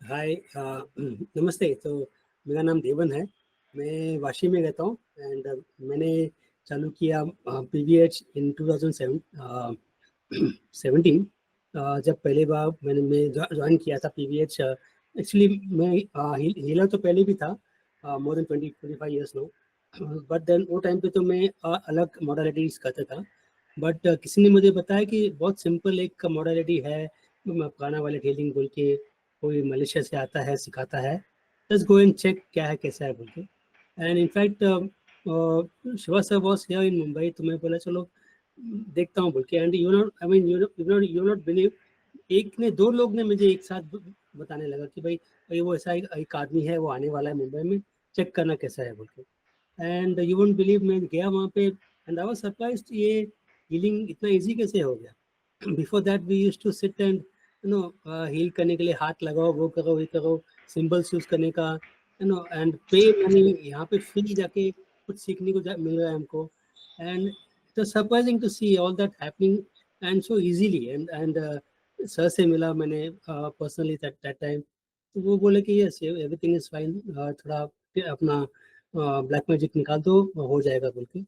हाय नमस्ते। तो मेरा नाम देवन है। मैं वाशी में रहता हूँ एंड मैंने चालू किया पीवीएच इन 2007 17। जब पहली बार मैं ज्वाइन किया था पीवीएच। एक्चुअली मैं हीलर तो पहले भी था, more than 20-25 years no. But then वो टाइम पे तो मैं अलग मॉडलिटीज करता था। बट किसी ने मुझे बताया कि बहुत सिंपल एक मॉडलिटी है, पुराना वाले हीलिंग बोल के, कोई मलेशिया से आता है सिखाता है। जस्ट गो एंड चेक क्या है कैसा है बोल के। And in fact Shiva sir was here in Mumbai, तो मैं बोला चलो देखता हूँ बोल के। And you not I mean you not believe, एक ने दो लोग ने मुझे एक साथ बताने लगा कि भाई वो ऐसा एक आदमी है, वो आने वाला है मुंबई में, चेक करना कैसा है बोल के। एंड यू वोंट बिलीव, मैं गया वहाँ पे एंड आई वाज सरप्राइज्ड, ये हीलिंग इतना इजी कैसे हो गया। Before that we used to sit and heal करने के लिए हाथ लगाओ, वो करो ये करो, सिंबल्स यूज करने का, एंड पे मनी। यहाँ पे फ्री जाके कुछ सीखने को मिल रहा है हमको। And it was surprising to see all that happening and so easily. And sir से मिला मैंने पर्सनली दैट टाइम, तो वो बोले कि यस एवरीथिंग इज फाइन, थोड़ा अपना ब्लैक मैजिक निकाल दो, हो जाएगा बोल के।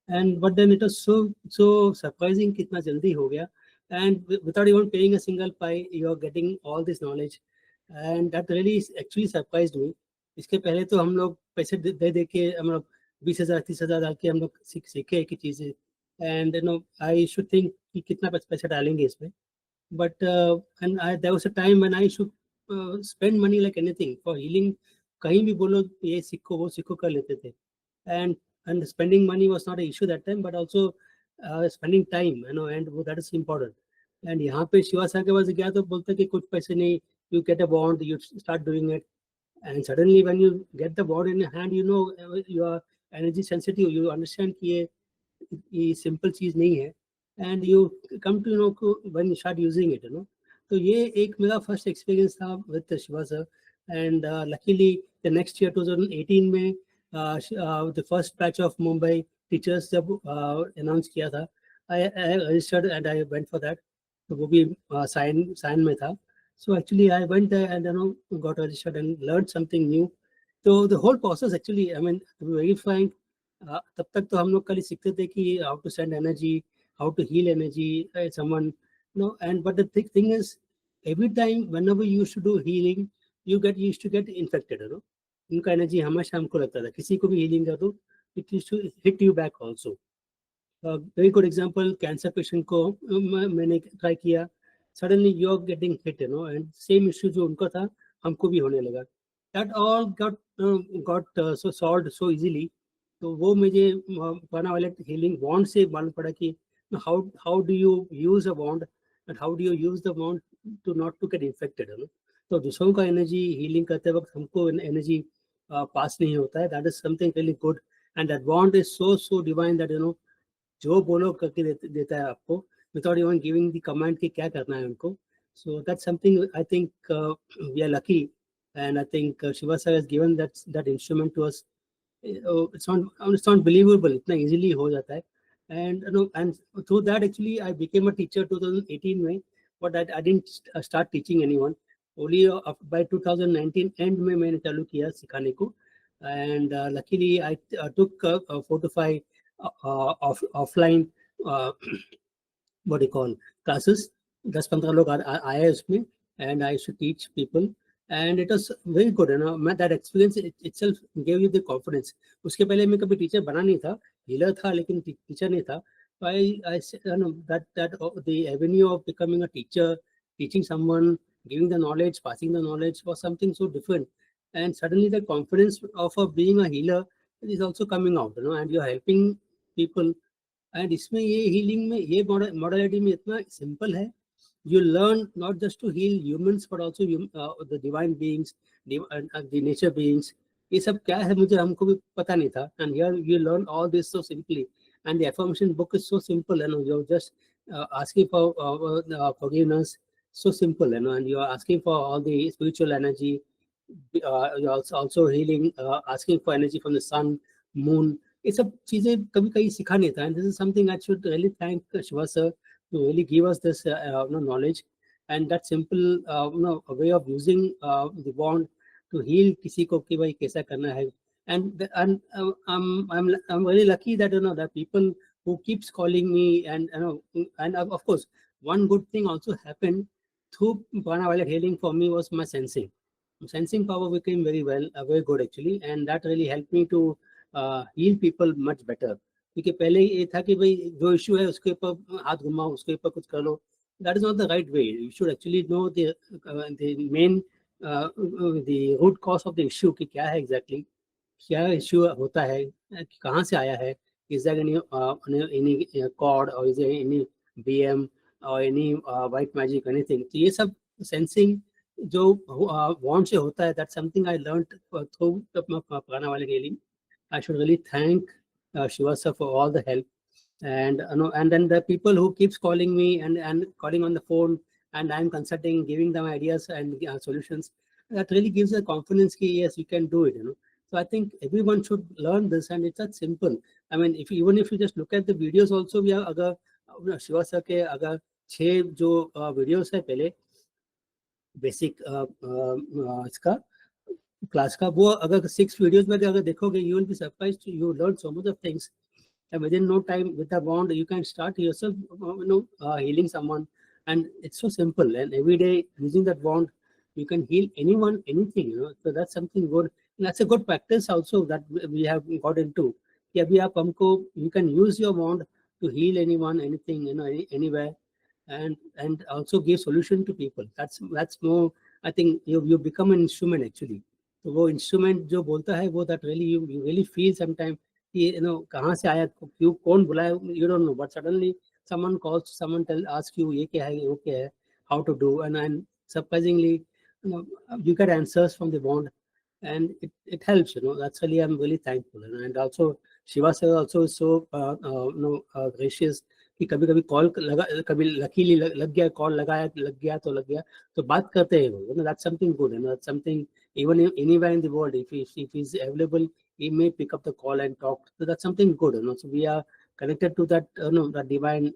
And but then it was so surprising कितना जल्दी हो गया। And without even paying a single pie you are getting all this knowledge. And that really actually surprised me. इसके पहले तो हम लोग पैसे दे के हम लोग 20,000 30,000 डाल के हम लोग सीखे एक ही चीज़ें। एंड आई शुड थिंक कि कितना पैसा डालेंगे इसमें। But there was a time when I should spend money like anything for healing. कहीं भी बोलो ये सीखो वो सीखो कर लेते थे। And spending money was not an issue that time, but also spending time, and that is important. And यहाँ पे शिवा सर के पास गया तो बोलते कि कुछ पैसे नहीं, you get a bond, you start doing it, and suddenly when you get the bond in your hand, you are energy sensitive, you understand कि ये सिंपल चीज नहीं है। And you come to know when you start using it, तो ये एक मेरा first experience था with Shiva sir. And luckily the next year 2018 में the first batch of Mumbai teachers जब अनाउंस किया था, I registered and I went for that. तो वो भी साइन में था। So actually I went and got registered and learn something new. तो the whole process actually, I mean to be very frank, तब तक तो हम लोग खाली सीखते थे कि how to send energy, how to heal energy someone, and but the thing is every time whenever you used to do healing you used to get infected, उनका एनर्जी हमेशा हमको लगता था, किसी को भी हीलिंग कर दो it used to hit you back also. Very good example, cancer patient को मैंने ट्राई किया, suddenly you are getting hit, and same issue जो उनको था हमको भी होने लगा। That all got so solved so easily. तो वो मुझे पुराना वाले हीलिंग बॉन्ड से मालूम पड़ा कि how how do you use a bond and how do you use the bond to not to get infected, है ना। तो दूसरों का एनर्जी हीलिंग करते वक्त हमको एनर्जी पास नहीं होता है, that is something really good. And that bond is so divine that जो बोलो करके देता है आपको, without even giving the command कि क्या करना है उनको। So that's something I think we are lucky. And I think Shiva sir has given that instrument to us. it's not believable, इतना easily हो जाता है। And through that actually I became a teacher 2018 में, but I didn't start teaching anyone, only by 2019 end में मैंने चालू किया सिखाने को। And luckily I took 4 to 5 offline uh, what do you call classes, 10-15 लोग आए उसमें, and I should teach people, and it was very good, मैं that experience itself gave you the confidence। उसके पहले मैं कभी टीचर बना नहीं था, हीलर था लेकिन टीचर नहीं था। So I that the avenue of becoming a teacher, teaching someone, giving the knowledge, passing the knowledge was something so different, and suddenly the confidence of being a healer is also coming out, and you're helping people। And इसमें ये healing में ये modality में इतना simple है, you learn not just to heal humans but also the divine beings, the nature beings। ये सब क्या है मुझे हमको भी पता नहीं था, and here you learn all this so simply, and the affirmation book is so simple, you're just asking for forgiveness, so simple, and you are asking for all the spiritual energy, you're also healing, asking for energy from the sun, moon। ये सब चीजें कभी कहीं सिखा नहीं था, and this is something I should really thank Shiva sir to really give us this knowledge। and that simple a way of using the wand to heal किसी को कि भाई कैसा करना है. And I'm very lucky that there are people who keeps calling me, and and of course one good thing also happened through Prana Violet healing for me was my sensing power became very good actually, and that really helped me to heal people much better. क्योंकि पहले ये था कि भाई जो issue है उसके ऊपर हाथ घुमाओ, उसके ऊपर कुछ कर लो. That is not the right way. You should actually know the main the root cause of the issue कि क्या है exactly, क्या इश्यू होता है, कहाँ से आया है. Is there any cord, or is there any BM or any white magic, anything. तो ये सब sensing जो वॉन्ड से होता है, that's something I learned through Prana Violet healing. I should really thank Shiva sir for all the help. And and then the people who keeps calling me and calling on the phone, and I'm consulting, giving them ideas and solutions, that really gives a confidence that yes, you can do it. So I think everyone should learn this, and it's that simple. I mean, even if you just look at the videos also, we are अगर Shiva sir के अगर 6 जो videos है पहले basic इसका class का, वो अगर 6 वीडियोस में अगर देखोगे, you will be surprised, you learn so much of things. And within no time, with a bond, you can start yourself, healing someone, and it's so simple. And every day using that bond, you can heal anyone, anything. So that's something good. And that's a good practice also that we have got into. कि अभी आप हमको, you can use your bond to heal anyone, anything, anywhere, and also give solution to people. That's more. I think you become an instrument actually. तो वो instrument जो बोलता है वो, that really you really feel sometimes कि कहाँ से आया, क्यों, कौन बुलाया, you don't know, but suddenly someone calls, someone ask you ये क्या है, वो क्या है, how to do, and surprisingly you get answers from the bond, and it helps. That's really, I'm really thankful. And also Shiva sir also is so gracious कि कभी कभी call लगा, कभी लकीली लग गया, कॉल लगाया, लग गया तो बात करते हैं वो. That's something good. That's something, even anywhere in the world, if he's available, he may pick up the call and talk. So that's something good. So we are connected to that that divine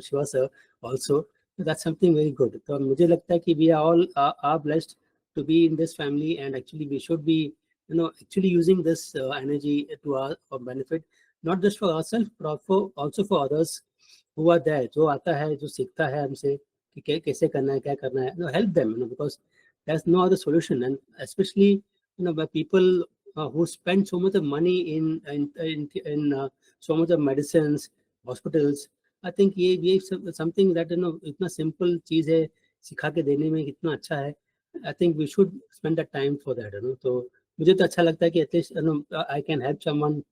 Shiva sir also. So that's something very good. So मुझे लगता है कि we are all are blessed to be in this family, and actually we should be actually using this energy to our benefit, not just for ourselves but also for others who are there. जो आता है, जो सीखता है हमसे कि कैसे करना है, क्या करना है, help them, because there's no other solution. And especially by people who spend so much of money in so much of medicines, hospitals. I think ये something that इतना simple चीज है, सिखा के देने में कितना अच्छा है. I think we should spend that time for that. तो मुझे तो अच्छा लगता है कि at least I can help someone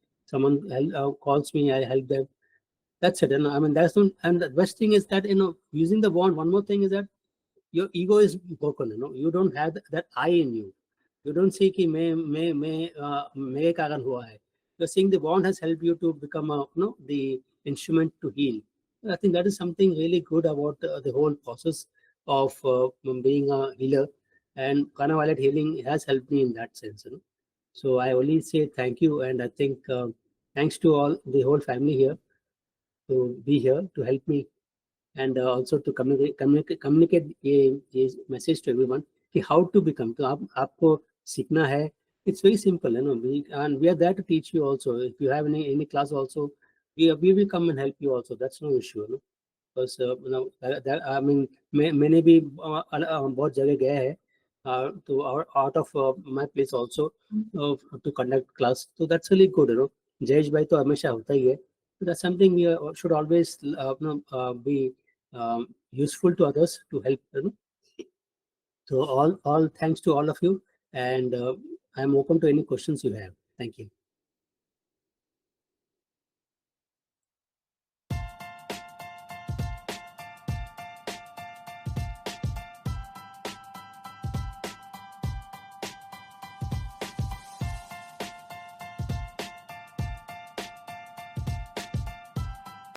calls me, I help them. That's it. I mean, that's not, and the best thing is that using the bond. One more thing is that your ego is broken. You don't have that I in you. You don't say कि मैं मेरे कारण हुआ है. You're saying the bond has helped you to become the instrument to heal. I think that is something really good about the whole process of being a healer, and Prana Violet healing has helped me in that sense. So I only say thank you, and I think thanks to all the whole family here to be here to help me, and also to communicate ये message to everyone कि how to become. तो आपको सीखना है. It's very simple, and we are there to teach you also. If you have any class also, we will come and help you also. That's no issue, because I mean मैंने भी बहुत जगह गया है to out of my place also to conduct class. So that's really good. Jayesh भाई तो हमेशा होता ही है. That's something we should always be useful to others to help. So all thanks to all of you, and I'm open to any questions you have. Thank you.